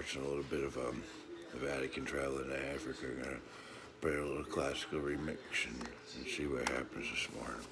watching a little bit of the Vatican travel into Africa. I'm gonna play a little classical remix and see what happens this morning.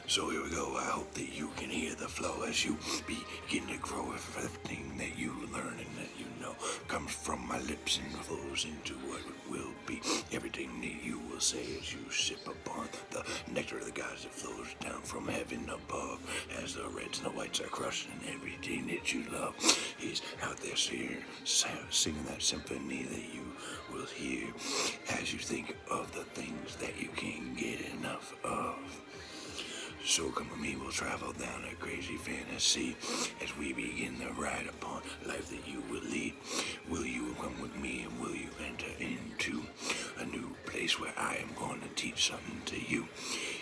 So here we go. I hope that you can hear the flow as you begin to grow. Everything that you learn and that you know comes from my lips and flows into what it will be. Everything that you will say as you sip upon the nectar of the gods that flows down from heaven above, as the reds and the whites are crushed, and everything that you love is out there singing that symphony that you will hear as you think of the things that you can't get enough of. So come with me, we'll travel down a crazy fantasy as we begin the ride upon life that you will lead. Will you come with me and will you enter into a new place where I am going to teach something to you?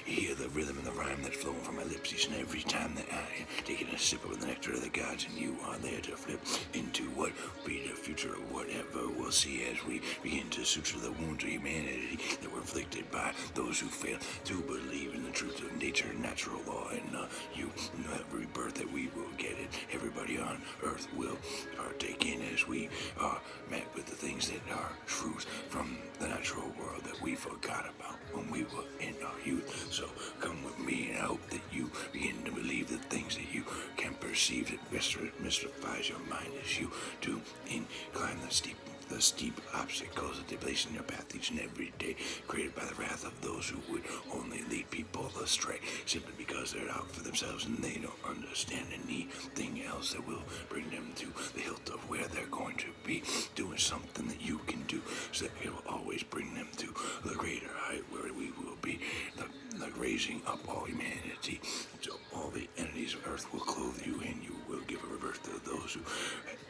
Hear the rhythm and the rhyme that's flowing from my lips each and every time that I am taking a sip of the nectar of the gods, and you are there to flip into what will be the future of whatever we'll see as we begin to suture the wounds of humanity that were inflicted by those who fail to believe in the truth of nature and natural law, and every birth that we will get it. Everybody on earth will partake in as we are met with the things that are truths from the natural world that we forgot about when we were in our youth. So come with me, and I hope that you begin to believe the things that you can perceive that mystifies your mind as you do climb the steep obstacles that they place in your path each and every day, created by the wrath of those who would only lead people astray, simply because they're out for themselves and they don't understand anything else that will bring them to the hilt of where they're going to be doing something that you can do, so that it will always bring them to the greater height where we will be the raising up all humanity. So all the entities of earth will clothe you, and you will give a rebirth to those who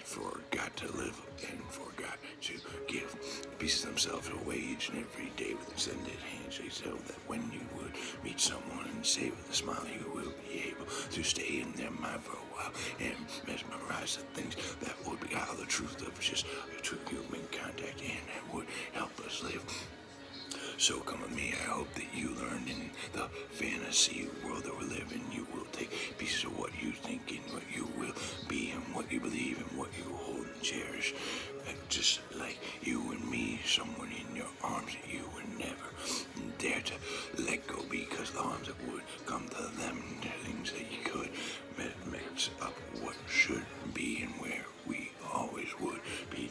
forgot to live and forgot to give pieces of themselves away each and every day with extended handshakes, so that when you would meet someone and say with a smile, you will be able to stay in their mind for a while and mesmerize the things that would beguile the truth of just a true human contact, and that would help us live. So come with me. I hope that you learn in the fantasy world that we live in. You will take pieces of what you think and what you will be and what you believe and what you hold and cherish. Just like you and me, someone in your arms that you would never dare to let go, because the harms that would come to them and the things that you could mix up what should be and where we always would be.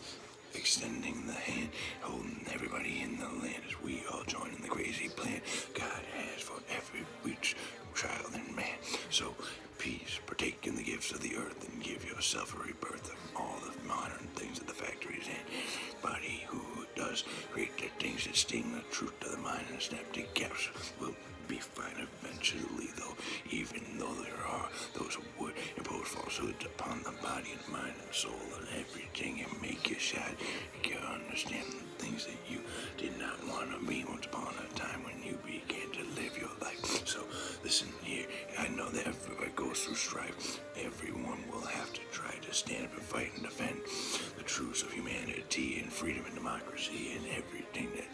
Extending the hand, holding everybody in the land as we all join in the crazy plan God has for every each child and man. So peace, partake in the gifts of the earth and give yourself a rebirth of all the modern things of the factories, and body who does create the things that sting the truth to the mind and snap to gaps will be fine eventually, though, even though there are those who would impose falsehoods upon the body and mind and soul and everything and make you sad. You can understand the things that you did not want to be once upon a time when you began to live your life. So listen here, I know that everybody goes through strife. Everyone will have to try to stand up and fight and defend the truths of humanity and freedom and democracy and everything that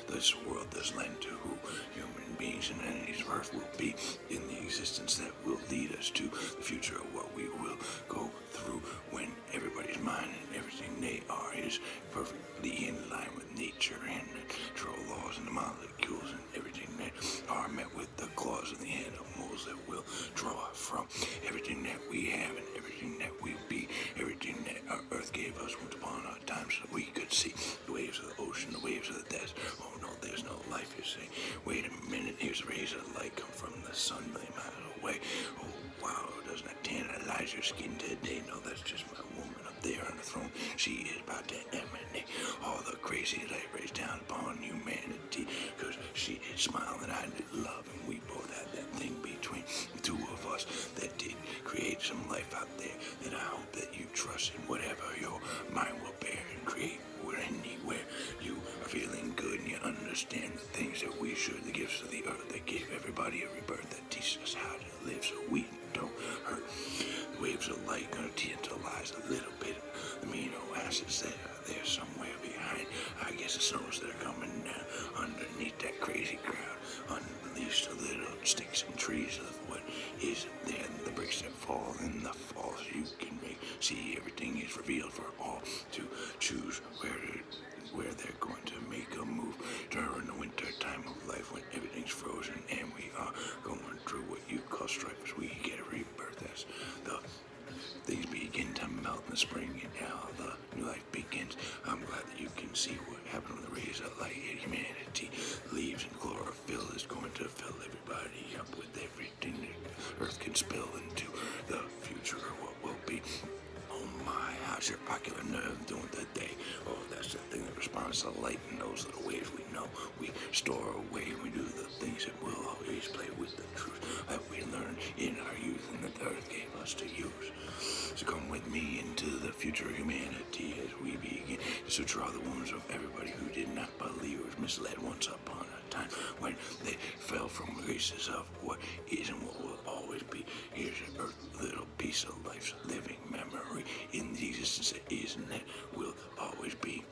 this world does lend to who human beings and entities of earth will be in the existence that will lead us to the future of what we will go through when everybody's mind and everything they are is perfectly in line with nature and natural laws and the molecules and everything that are met with the claws of the animals that will draw from everything that we have and everything that we be, everything that our earth gave us once upon a time, so that we could see the waves of the ocean, the waves of the desert. Oh no, there's no life, you say. Wait a minute, here's rays of light come from the sun a million miles away. Oh wow, doesn't that tantalize your skin today? No, that's just my woman up there on the throne. She is about to emanate all the crazy light rays down upon humanity, because she did smile and I did love, and we both had that thing between the two of us that did create some life out there, and I hope that you trust in whatever your mind will bear and create anywhere you are feeling good and you understand the things that we should, the gifts of the earth that gave everybody a rebirth, that teaches us how to live so we don't hurt. The waves of light gonna tantalize a little bit of amino acids that are there somewhere behind. I guess all to choose where they're going to make a move during the winter time of life when everything's frozen and we are going through what you call strife as we get a rebirth as the things begin to melt in the spring and now the new life begins. I'm glad that you can see what happened when the rays of light hit humanity. Leaves and chlorophyll is going to fill everybody up with everything that Earth can spill into the future of what will be. Oh my, how's your ocular nerve doing today? Oh, that's the thing that responds to light in those little waves we know. We store away and we do the things that will always play with the truth that we learned in our youth and that the Earth gave us to use. So come with me into the future of humanity as we begin to suture all the wounds of everybody who did not believe or was misled once upon a time when they fell from the graces of what is and what will always be. Here's your Earth, little piece of life's living memory in the existence that is and that will always be.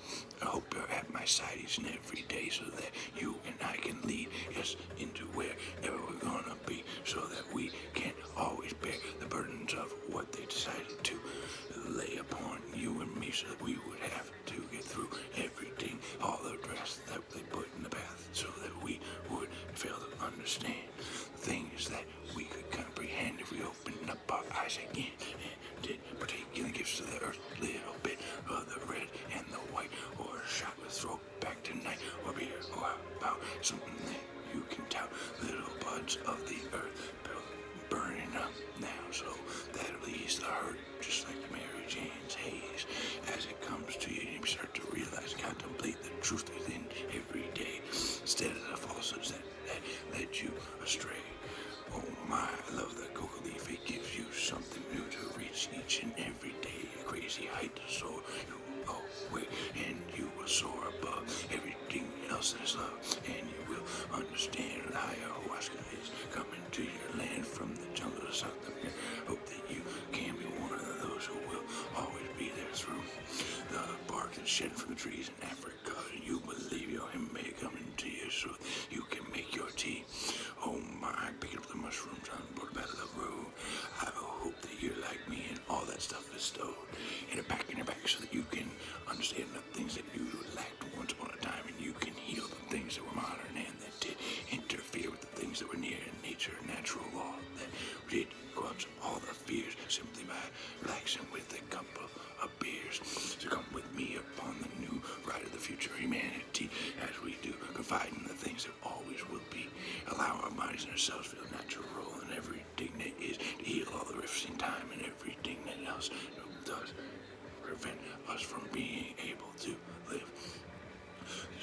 I hope you're at my side each and every day so that you and I can lead us into wherever we're gonna be so that we can always bear the burdens of what they decided to lay upon you and me so that we would have to get through everything, all the rest that they put in the path so that we would fail to understand things that we could comprehend if we opened up our eyes again and did partake in the gifts of the earth, little bit of the red and the white, or a shot with throwback tonight, or beer, or about something that you can tell, little buds of the earth burning up now, so that'll ease the hurt, just like Mary Jane's haze, as it comes to you, and you start to realize, contemplate the truth within every day, instead of the falsehoods that led you astray. Oh my, I love the coca leaf, it gives you something new to reach each and every day, a crazy height to soar you away, and you will soar above everything else that is love, and you will understand that ayahuasca is coming to your land from the jungle of South America. Hope that you can be one of those who will always be there through the bark that's shed from the trees in Africa, and you believe your himbe coming to you so you can make your tea. Oh my, picking up the mushrooms on board the Battle of Rue. I hope that you're like me and all that stuff is stowed in a pack in your back so that you can understand the things that you lacked once upon a time, and you can heal the things that were modern and that did interfere with the things that were near in nature, natural law, that did quench all the fears simply by relaxing with a cup of beers. So come with me upon the new ride of the future of humanity as we do confide in the things that always will be. Allow our bodies and ourselves feel natural and everything that is to heal all the rifts in time and everything that else does prevent us from being able to live.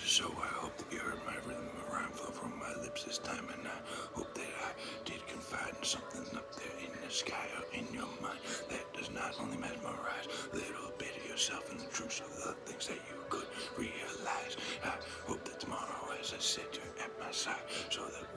So I hope that you heard my rhythm and rhyme flow from my lips this time, and I hope that I did confide in something up there in the sky or in your mind that does not only mesmerize a little bit of yourself and the truth of the things that you could realize. I hope that tomorrow, as I said, you're at my side so that